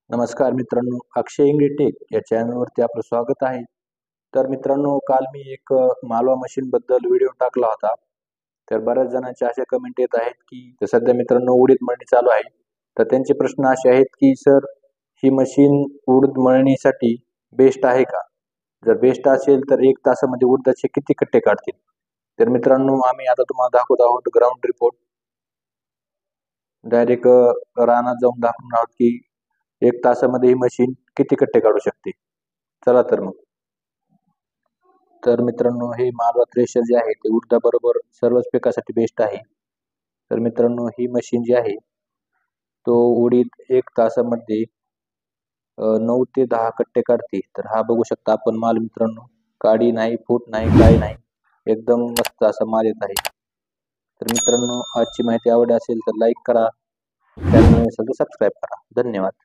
नमस्कार मित्रांनो, अक्षय इंगळे टेक या चॅनलवरती आपलं स्वागत आहे. तर मित्रांनो, काल मी एक मालवा मशीनबद्दल व्हिडिओ टाकला होता. तर बऱ्याच जणांचे असे कमेंट येत आहेत की सध्या मित्रांनो उडीद मळणी चालू आहे. तर त्यांचे प्रश्न असे आहेत की सर, ही मशीन उडीद मळणीसाठी बेस्ट आहे का? जर बेस्ट असेल तर 1 तासामध्ये उडदाचे किती कट्टे काढतील? तर मित्रांनो, आम्ही आता तुम्हाला दाखवत आहोत ग्राउंड रिपोर्ट. डायरेक्ट रानात जाऊन दाखवणार आहोत की 1 तासामध्ये ही मशीन किती कट्टे काढू शकते. चला तर मग. तर मित्रांनो, हे मालवा थ्रेशर जे आहे ते उडदाबरोबर सर्वच पिकासाठी बेस्ट आहे. तर मित्रांनो, ही मशीन जी आहे तो उडीद 1 तासामध्ये 9 ते 10 कट्टे काढते. तर हा बघू शकता आपण माल मित्रांनो. काडी नाही, फूट नाही, काय नाही. एकदम मस्त असा माल येत आहे. तर मित्रांनो, आजची माहिती आवडली असेल तर लाईक करा. चॅनल नसेल तर सबस्क्राईब करा. धन्यवाद.